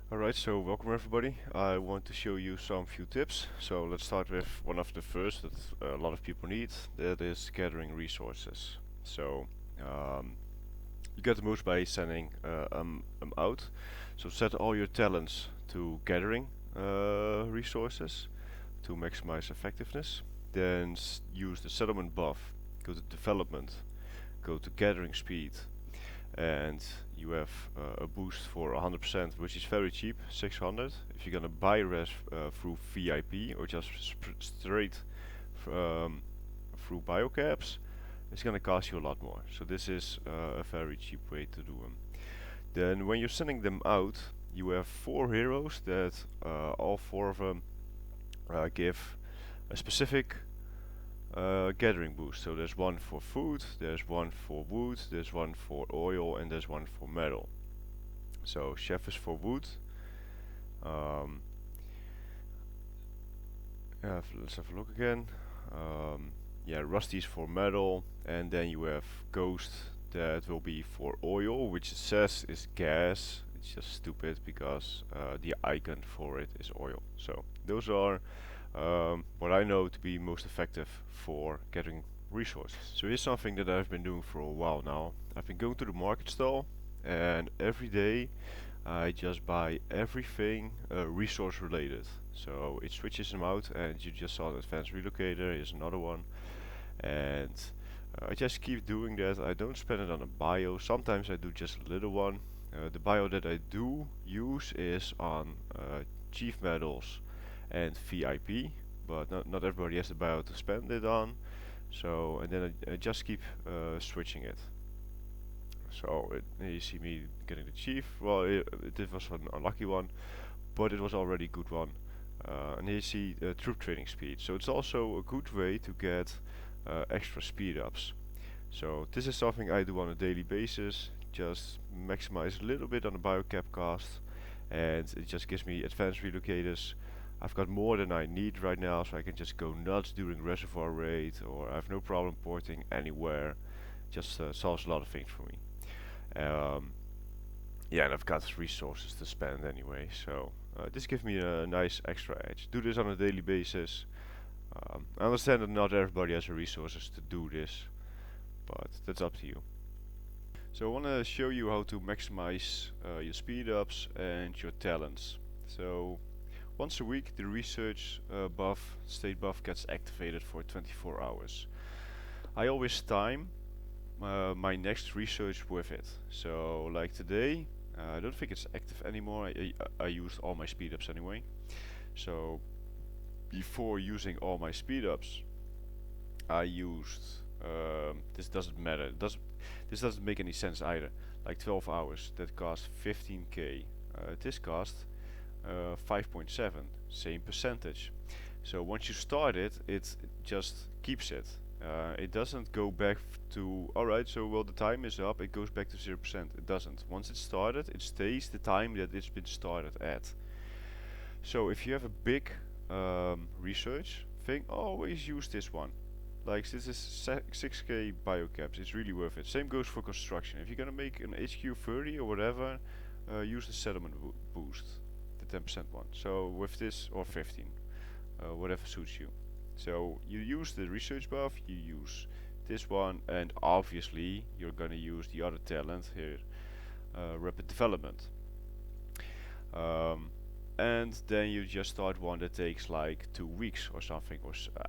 Alright, so welcome everybody. I want to show you some few tips. So let's start with one of the first that a lot of people need. That is gathering resources. So you get the most by sending out. So set all your talents to gathering resources to maximize effectiveness. Then use the settlement buff. Go to development. Go to gathering speed, and you have a boost for 100%, which is very cheap, 600. If you're gonna buy res through VIP or just straight um, through biocaps, it's gonna cost you a lot more. So this is a very cheap way to do them. Then when you're sending them out, you have 4 heroes that all 4 of them give a specific gathering boost. So there's one for food, there's one for wood, there's one for oil, and there's one for metal. So chef is for wood. Um, let's have a look again. Yeah, rusty is for metal, and then you have ghost that will be for oil, which it says is gas. It's just stupid because the icon for it is oil. So those are what I know to be most effective for getting resources. So here's something that I've been doing for a while now. I've been going to the market stall, and every day I just buy everything resource related. So it switches them out, and you just saw the advanced relocator. Here's another one, and I just keep doing that. I don't spend it on a bio. Sometimes I do just a little one. The bio that I do use is on chief medals and VIP, but not everybody has the bio to spend it on. So and then I just keep switching it. So here you see me getting the chief. Well, it was an unlucky one, but it was already a good one. And here you see troop training speed. So it's also a good way to get extra speed ups. So this is something I do on a daily basis. Just maximize a little bit on the biocap cost, and it just gives me advanced relocators. I've got more than I need right now, so I can just go nuts during reservoir raid, or I have no problem porting anywhere. Just solves a lot of things for me. Um, yeah, and I've got resources to spend anyway, so this gives me a nice extra edge. Do this on a daily basis. I understand that not everybody has the resources to do this, but that's up to you. So I want to show you how to maximize your speed ups and your talents. So once a week the research state buff gets activated for 24 hours. I always time my next research with it. So like today, I don't think it's active anymore. I used all my speed ups anyway. So before using all my speed ups, I used this doesn't matter. This doesn't make any sense either. Like 12 hours that cost 15k. This cost 5.7, same percentage. So once you start it, it just keeps it. It doesn't go back to, alright, so well the time is up, it goes back to 0%. It doesn't. Once it's started, it stays the time that it's been started at. So if you have a big research thing, always use this one. Like this is 6k biocaps, it's really worth it. Same goes for construction. If you're gonna make an HQ 30 or whatever, use the settlement boost, the 10% one. So with this, or 15, whatever suits you. So you use the research buff, you use this one, and obviously you're gonna use the other talent here, rapid development. And then you just start one that takes like 2 weeks or something.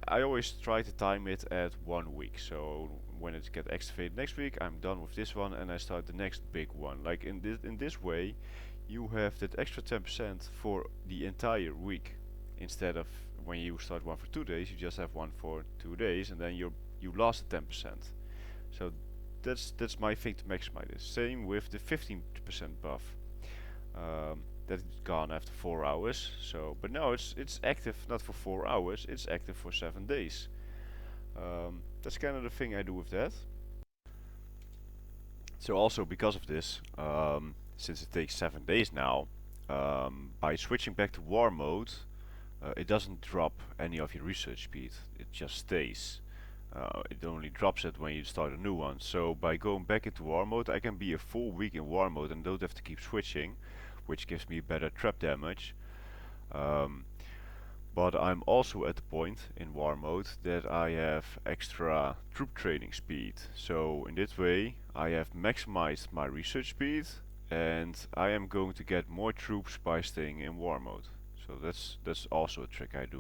I always try to time it at 1 week. So when it gets activated next week, I'm done with this one and I start the next big one. Like in this way, you have that extra 10% for the entire week, instead of when you start one for 2 days, you just have one for 2 days, and then you lost the 10%. So that's my thing to maximize this. Same with the 15% buff. That's gone after 4 hours. So, but now it's active not for 4 hours. It's active for 7 days. That's kind of the thing I do with that. So also because of this, since it takes 7 days now, by switching back to war mode, it doesn't drop any of your research speed. It just stays. It only drops it when you start a new one. So by going back into war mode, I can be a full week in war mode and don't have to keep switching, which gives me better trap damage. Um, but I'm also at the point in war mode that I have extra troop training speed. So in this way I have maximized my research speed, and I am going to get more troops by staying in war mode. So that's also a trick I do.